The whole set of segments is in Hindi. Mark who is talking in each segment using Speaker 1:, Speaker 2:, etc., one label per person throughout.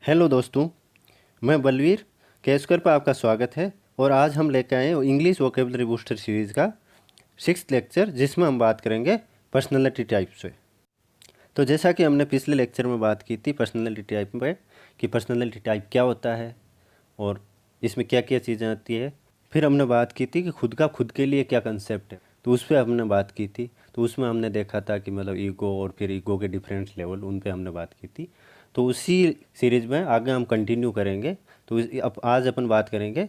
Speaker 1: हेलो दोस्तों, मैं बलवीर केसकर पर आपका स्वागत है। और आज हम लेकर आए हैं इंग्लिश वोकेबलरी बूस्टर सीरीज़ का 6th लेक्चर, जिसमें हम बात करेंगे पर्सनैलिटी टाइप से। तो जैसा कि हमने पिछले लेक्चर में बात की थी पर्सनैलिटी टाइप पे, कि पर्सनैलिटी टाइप क्या होता है और इसमें क्या क्या चीज़ें आती है। फिर हमने बात की थी कि खुद के लिए क्या कंसेप्ट है, तो उस पर हमने बात की थी। तो उसमें हमने देखा था कि मतलब ईगो और फिर ईगो के डिफरेंट लेवल, उन पे हमने बात की थी। तो उसी सीरीज में आगे हम कंटिन्यू करेंगे। तो अब आज अपन बात करेंगे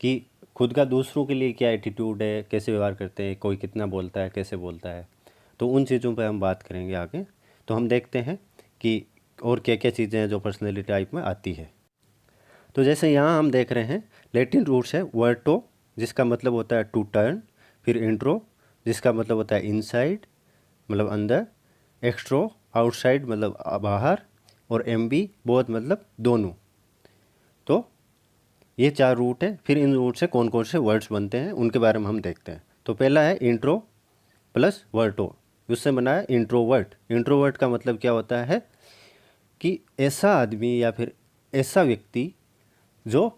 Speaker 1: कि खुद का दूसरों के लिए क्या एटीट्यूड है, कैसे व्यवहार करते हैं, कोई कितना बोलता है, कैसे बोलता है। तो उन चीज़ों पे हम बात करेंगे आगे। तो हम देखते हैं कि और क्या क्या चीज़ें हैं जो पर्सनैलिटी टाइप में आती है। तो जैसे यहाँ हम देख रहे हैं, लैटिन रूट्स है वर्टो, जिसका मतलब होता है टू टर्न। फिर इंट्रो, जिसका मतलब होता है इनसाइड, मतलब अंदर। एक्सट्रो, आउटसाइड, मतलब बाहर। और एम्बी, बोथ, मतलब दोनों। तो ये 4 रूट है। फिर इन रूट से कौन कौन से वर्ड्स बनते हैं उनके बारे में हम देखते हैं। तो पहला है इंट्रो प्लस वर्टो, उससे बना है इंट्रोवर्ट। इंट्रोवर्ट का मतलब क्या होता है कि ऐसा आदमी या फिर ऐसा व्यक्ति जो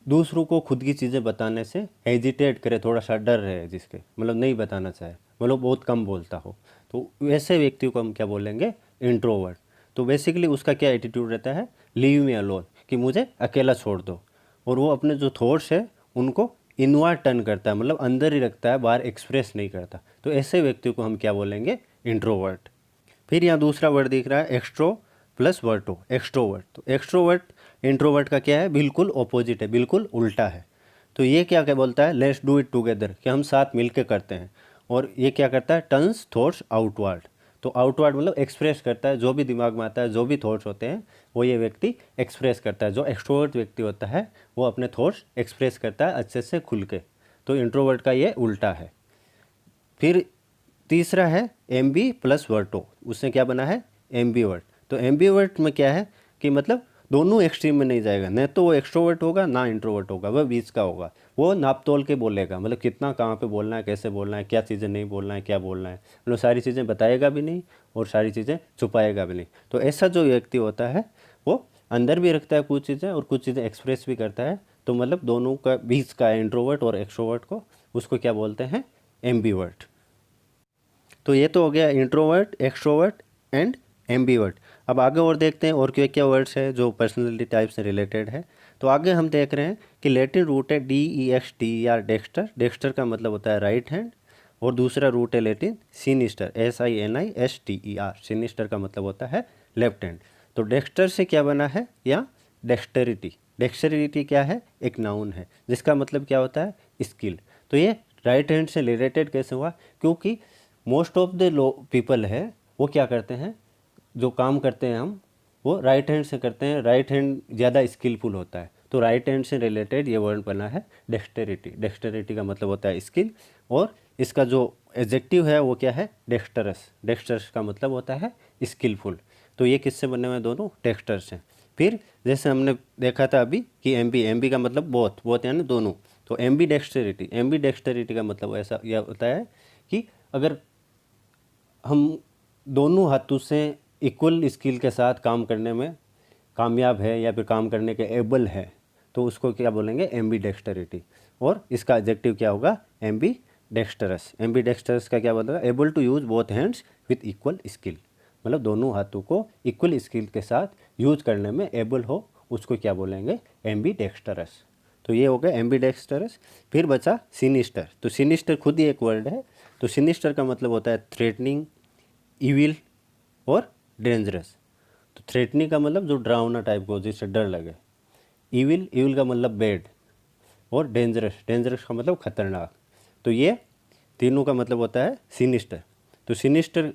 Speaker 1: दूसरों को खुद की चीज़ें बताने से हेजिटेट करे, थोड़ा सा डर रहे, जिसके मतलब नहीं बताना चाहे, मतलब बहुत कम बोलता हो, तो वैसे व्यक्ति को हम क्या बोलेंगे, इंट्रोवर्ट। तो बेसिकली उसका क्या एटीट्यूड रहता है, लीव मी अलोन, कि मुझे अकेला छोड़ दो। और वो अपने जो थॉट्स है उनको इनवर्ड टर्न करता है, मतलब अंदर ही रखता है, बाहर एक्सप्रेस नहीं करता। तो ऐसे व्यक्ति को हम क्या बोलेंगे, इंट्रोवर्ट। फिर यहाँ दूसरा वर्ड दिख रहा है एक्सट्रो प्लस वर्टो, एक्सट्रोवर्ट। तो एक्सट्रोवर्ट इंट्रोवर्ट का क्या है, बिल्कुल ऑपोजिट है, बिल्कुल उल्टा है। तो ये क्या क्या बोलता है, लेट्स डू इट टुगेदर, कि हम साथ मिलके करते हैं। और ये क्या करता है, टर्न्स थॉट्स आउटवर्ड। तो आउटवर्ड मतलब एक्सप्रेस करता है, जो भी दिमाग में आता है, जो भी थॉट्स होते हैं वो ये व्यक्ति एक्सप्रेस करता है। जो एक्सट्रोवर्ट व्यक्ति होता है वो अपने थॉट्स एक्सप्रेस करता है अच्छे से खुल के। तो इंट्रोवर्ट का ये उल्टा है। फिर तीसरा है एम बी प्लस वर्टो, उससे क्या बना है, एम्बीवर्ट। तो एम्बीवर्ट में क्या है कि मतलब दोनों एक्सट्रीम में नहीं जाएगा, न तो वो एक्सट्रोवर्ट होगा ना इंट्रोवर्ट होगा, वह बीच का होगा। वो नाप तोल के बोलेगा, मतलब कितना कहाँ पे बोलना है, कैसे बोलना है, क्या चीज़ें नहीं बोलना है, क्या बोलना है, मतलब सारी चीज़ें बताएगा भी नहीं और सारी चीज़ें छुपाएगा भी नहीं। तो ऐसा जो व्यक्ति होता है वो अंदर भी रखता है कुछ चीज़ें और कुछ चीज़ें एक्सप्रेस भी करता है। तो मतलब दोनों का बीच का इंट्रोवर्ट और एक्सट्रोवर्ट को, उसको क्या बोलते हैं, एम्बीवर्ट। तो ये तो हो गया इंट्रोवर्ट, एक्सट्रोवर्ट एंड एम्बीवर्ट। अब आगे और देखते हैं और क्या क्या वर्ड्स है जो पर्सनैलिटी टाइप से रिलेटेड है। तो आगे हम देख रहे हैं कि लैटिन रूट है DEXTER, डेक्स्टर। डेक्स्टर का मतलब होता है राइट हैंड। और दूसरा रूट है लैटिन सिनिस्टर, SINISTER। सिनिस्टर का मतलब होता है लेफ्ट हैंड। तो डेक्स्टर से क्या बना है, या डेक्स्टरिटी। डेक्स्टरिटी क्या है, एक नाउन है, जिसका मतलब क्या होता है, स्किल। तो ये राइट हैंड से रिलेटेड कैसे हुआ, क्योंकि मोस्ट ऑफ द पीपल है वो क्या करते हैं, जो काम करते हैं हम, वो राइट हैंड से करते हैं। राइट हैंड ज़्यादा स्किलफुल होता है। तो राइट हैंड से रिलेटेड ये वर्ड बना है डेक्स्टरिटी। डेक्स्टरिटी का मतलब होता है स्किल। और इसका जो एडजेक्टिव है वो क्या है, डेक्स्टरस। डेक्स्टरस का मतलब होता है स्किलफुल। तो ये किससे बने हुए हैं, दोनों डेक्स्टर्स हैं। फिर जैसे हमने देखा था अभी कि एमबी का मतलब बोथ, बोथ यानी दोनों। तो एमबी डेक्स्टरिटी का मतलब ऐसा यह होता है कि अगर हम दोनों हाथों से इक्वल स्किल के साथ काम करने में कामयाब है या फिर काम करने के एबल है, तो उसको क्या बोलेंगे, एम्बी डेक्स्टरिटी। और इसका एडजेक्टिव क्या होगा, एम्बी डेक्स्टरस। एम्बी डेक्स्टरस का क्या बोलेगा, able to use both hands with equal skill, मतलब दोनों हाथों को इक्वल स्किल के साथ यूज करने में एबल हो, उसको क्या बोलेंगे, एम्बी डेक्स्टरस। तो ये हो गया एम्बी डेक्स्टरस। फिर बचा सिनिस्टर। तो सिनिस्टर खुद ही एक वर्ड है। तो सिनिस्टर का मतलब होता है थ्रेटनिंग, इविल और डेंजरस। तो थ्रेटनिंग का मतलब जो डरावना टाइप को, जिससे डर लगे। इविल का मतलब बैड। और डेंजरस का मतलब खतरनाक। तो ये तीनों का मतलब होता है सिनिस्टर। तो सिनिस्टर,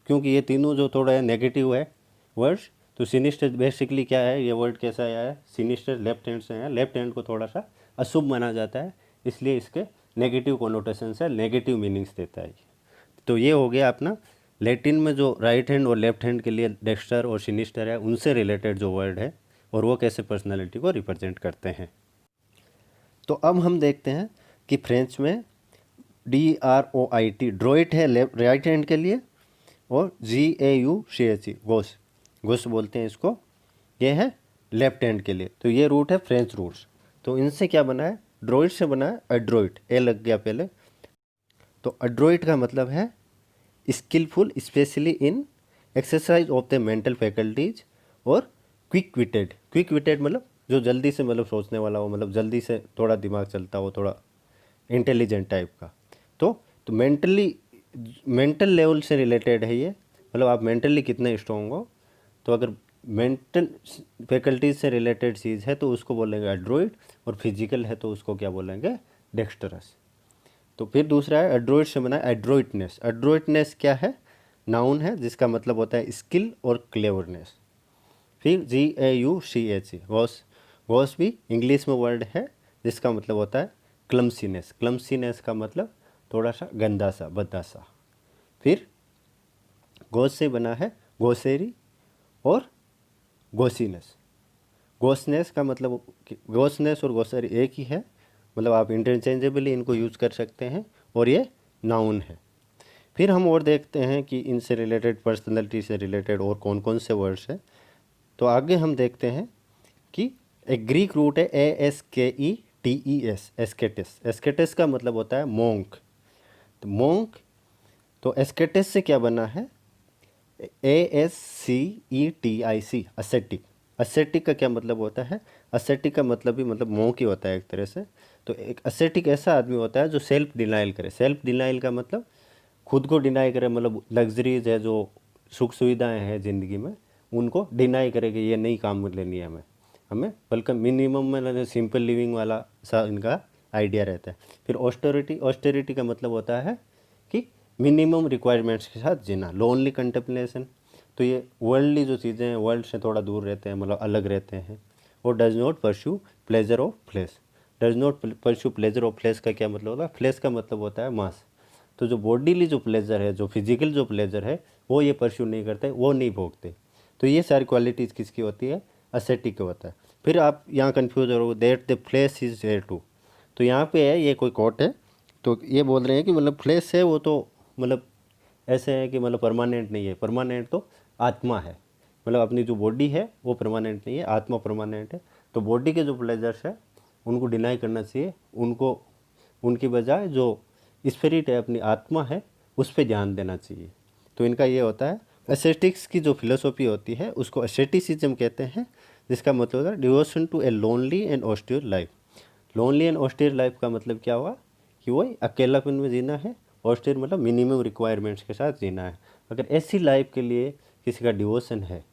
Speaker 1: क्योंकि ये तीनों जो थोड़ा है नेगेटिव है वर्ड्स, तो सिनिस्टर बेसिकली क्या है, ये वर्ड कैसा आया है, सिनिस्टर लेफ्ट हैंड से है। लेफ्ट हैंड को थोड़ा सा अशुभ माना जाता है, इसलिए इसके नेगेटिव कोनोटेशन से नेगेटिव मीनिंग्स देता है। तो ये हो गया अपना लैटिन में जो राइट हैंड और लेफ्ट हैंड के लिए डेक्स्टर और सिनिस्टर है, उनसे रिलेटेड जो वर्ड है और वो कैसे पर्सनालिटी को रिप्रेजेंट करते हैं। तो अब हम देखते हैं कि फ्रेंच में DROIT ड्रोइट है राइट हैंड के लिए, और GAUCHE गोस, गोस बोलते हैं इसको ये है लेफ्ट हैंड के लिए। तो ये रूट है फ्रेंच रूट्स। तो इनसे क्या बना है, ड्रॉइड से बना है एड्रॉइड, ए लग गया पहले। तो एड्रॉइड का मतलब है skilful specially in exercise of the mental faculties और क्विक विटेड। क्विक विटेड मतलब जो जल्दी से मतलब सोचने वाला हो, मतलब जल्दी से थोड़ा दिमाग चलता हो, थोड़ा इंटेलिजेंट टाइप का। तो मेंटल लेवल से रिलेटेड है ये, मतलब आप मेंटली कितने स्ट्रॉन्ग हो। तो अगर मेंटल फैकल्टीज से रिलेटेड चीज़ है तो उसको बोलेंगे एड्रॉइड, और फिजिकल है तो उसको क्या बोलेंगे, डेक्स्टरस। तो फिर दूसरा है एड्रॉइड से बना एड्रॉइटनेस। एड्रॉइटनेस क्या है, नाउन है जिसका मतलब होता है स्किल और क्लेवरनेस। फिर GAUCH, गॉस भी इंग्लिश में वर्ड है जिसका मतलब होता है क्लमसीनेस। क्लमसीनेस का मतलब थोड़ा सा गंदा सा, भद्दा सा। फिर गोस से बना है गोसेरी और गोसीनेस। गोसनेस का मतलब, गोसनेस और गोसेरी एक ही है, मतलब आप इंटरचेंजेबली इनको यूज़ कर सकते हैं, और ये नाउन है। फिर हम और देखते हैं कि इनसे रिलेटेड, पर्सनैलिटी से रिलेटेड और कौन कौन से वर्ड्स हैं। तो आगे हम देखते हैं कि एक ग्रीक रूट है ASKETES, एस्केटिस। एस्केटिस का मतलब होता है मोंक। तो मोंक, तो एस्केटिस से क्या बना है, ASCETIC, असेटिक। असेटिक का क्या मतलब होता है, असेटिक का मतलब भी मतलब मोंक ही होता है एक तरह से। तो एक असेटिक ऐसा आदमी होता है जो सेल्फ डिनाइल करे। सेल्फ डिनाइल का मतलब खुद को डिनाई करे, मतलब लग्जरीज है, जो सुख सुविधाएं हैं ज़िंदगी में, उनको डिनाई करे कि ये नहीं काम लेनी है हमें बल्कि मिनिमम में सिंपल लिविंग वाला सा इनका आइडिया रहता है। फिर ऑस्टेरिटी, ऑस्टेरिटी का मतलब होता है कि मिनिमम रिक्वायरमेंट्स के साथ जीना। लोनली कंटेम्पलेशन, तो ये वर्ल्डली जो चीज़ें हैं, वर्ल्ड से थोड़ा दूर रहते हैं, मतलब अलग रहते हैं। और does not pursue pleasure of flesh. Does not pursue pleasure of flesh का क्या मतलब होता है, फ्लेश का मतलब होता है मांस। तो जो बॉडीली जो प्लेजर है, जो फिजिकल जो प्लेजर है, वो ये परस्यू नहीं करते, वो नहीं भोगते। तो ये सारी क्वालिटीज़ किसकी होती है, असेटिक का होता है। फिर आप यहाँ कन्फ्यूज हो, that the flesh is there too. तो यहाँ पे है, ये कोई कोट है, तो ये बोल रहे हैं कि मतलब फ्लेश है वो तो मतलब ऐसे है कि मतलब परमानेंट नहीं है। परमानेंट तो आत्मा है, मतलब अपनी जो बॉडी है वो परमानेंट नहीं है, आत्मा परमानेंट है। तो बॉडी के जो प्लेजर्स है उनको डिनाई करना चाहिए, उनको उनकी बजाय जो स्पिरिट है, अपनी आत्मा है, उस पर ध्यान देना चाहिए। तो इनका ये होता है। एस्थेटिक्स की जो फिलोसॉफी होती है उसको एस्थेटिसिज्म कहते हैं, जिसका मतलब होता है devotion to a lonely and austere life. Lonely and austere life का मतलब क्या हुआ कि वही अकेलापन में जीना है, ऑस्टियर मतलब मिनिमम रिक्वायरमेंट्स के साथ जीना है। अगर ऐसी लाइफ के लिए किसी का डिवोशन है,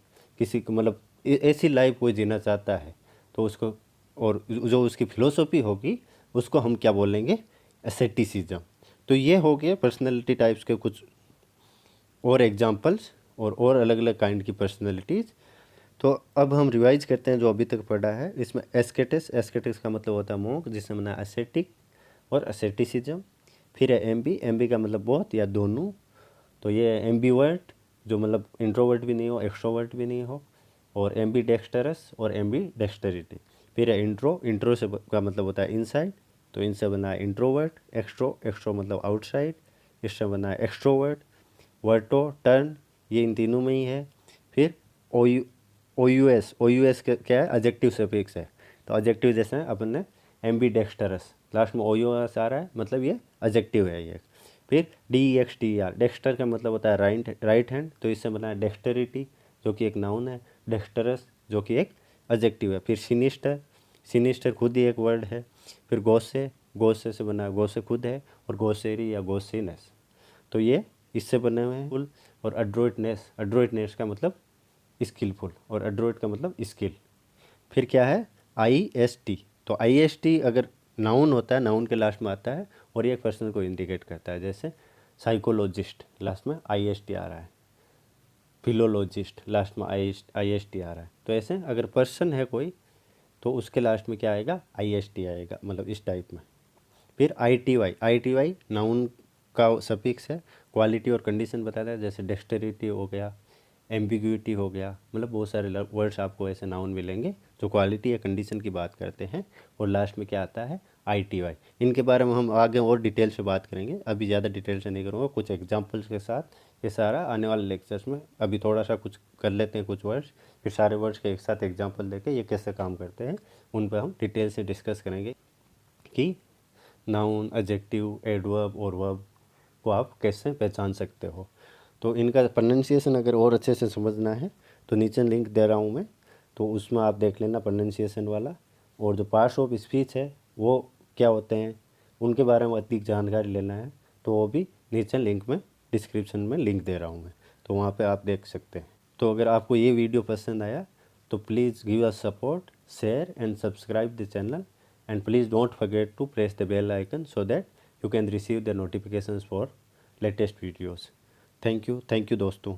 Speaker 1: किसी को मतलब ऐसी लाइफ कोई जीना चाहता है, तो उसको, और जो उसकी फिलोसॉफी होगी उसको हम क्या बोलेंगे, एस्थेटिसिज्म। तो ये हो गए पर्सनैलिटी टाइप्स के कुछ और एग्जांपल्स और अलग अलग काइंड की पर्सनैलिटीज़। तो अब हम रिवाइज करते हैं जो अभी तक पढ़ा है। इसमें एस्केटिस, एस्केटिस का मतलब होता है मोंक, जिससे बना एस्थेटिक और एस्थेटिसिज्म। फिर है एम्बी, एम्बी का मतलब बहुत या दोनों। तो ये एम्बीवर्ट, जो मतलब इंट्रोवर्ट भी नहीं हो, एक्सट्रोवर्ट भी नहीं हो। और एम्बी डेक्स्टरस और एम्बी डेक्स्टरिटी। फिर है इंट्रो, इंट्रो से का मतलब होता है इनसाइड, तो इनसे बना है इंट्रोवर्ट। एक्स्ट्रो, एक्स्ट्रो मतलब आउटसाइड, इससे बना है एक्सट्रोवर्ट। वर्टो, टर्न, ये इन तीनों में ही है। फिर OUS, OUS क्या है, एडजेक्टिव सफिक्स है। तो एडजेक्टिव जैसे अपन ने एम्बी डेक्स्टरस, लास्ट में OUS आ रहा है, मतलब ये एडजेक्टिव है ये। फिर DEXTER, डेक्स्टर का मतलब होता है राइट हैंड, तो इससे बना है डेक्स्टरिटी, जो कि एक नाउन है। डेक्स्टरस जो कि एक एडजेक्टिव है। फिर सिनिस्टर, सिनिस्टर खुद ही एक वर्ड है। फिर गोसे, गोसे से बना है, गोसे खुद है। और गोसेरी या गोसीनेस, तो ये इससे बने हुए हैं। फुल और एड्रोइटनेस, एड्रोइटनेस का मतलब स्किलफुल, और एड्रोइट का मतलब स्किल। फिर क्या है, IST, तो IST अगर नाउन होता है, नाउन के लास्ट में आता है, और ये एक पर्सन को इंडिकेट करता है। जैसे साइकोलॉजिस्ट, लास्ट में IST आ रहा है। फिलोलॉजिस्ट, लास्ट में IST आ रहा है। तो ऐसे अगर पर्सन है कोई, तो उसके लास्ट में क्या आएगा, IST आएगा, मतलब इस टाइप में। फिर ITY नाउन का सफिक्स है, क्वालिटी और कंडीशन बताता है। जैसे डेक्स्टरिटी हो गया, एम्बिग्यूटी हो गया, मतलब बहुत सारे वर्ड्स आपको ऐसे नाउन मिलेंगे जो क्वालिटी या कंडीशन की बात करते हैं। और लास्ट में क्या आता है, ITY। इनके बारे में हम आगे और डिटेल से बात करेंगे, अभी ज़्यादा डिटेल से नहीं करूँगा, कुछ एग्जांपल्स के साथ ये सारा आने वाले लेक्चर्स में। अभी थोड़ा सा कुछ कर लेते हैं, कुछ वर्ड्स, फिर सारे वर्ड्स के एक साथ एग्जांपल देके ये कैसे काम करते हैं उन पर हम डिटेल से डिस्कस करेंगे कि नाउन, एडजेक्टिव, एडवर्ब और वर्ब को आप कैसे पहचान सकते हो। तो इनका प्रोनाउंसिएशन अगर और अच्छे से समझना है तो नीचे लिंक दे रहा हूँ मैं, तो उसमें आप देख लेना प्रोनाउंसिएशन वाला। और जो पार्ट्स ऑफ स्पीच है वो क्या होते हैं उनके बारे में अधिक जानकारी लेना है तो वो भी नीचे लिंक में, डिस्क्रिप्शन में लिंक दे रहा हूँ मैं, तो वहाँ पे आप देख सकते हैं। तो अगर आपको ये वीडियो पसंद आया तो please give us support, share and subscribe the channel, and please don't forget to press the bell icon so that you can receive the notifications for latest videos. Thank you दोस्तों।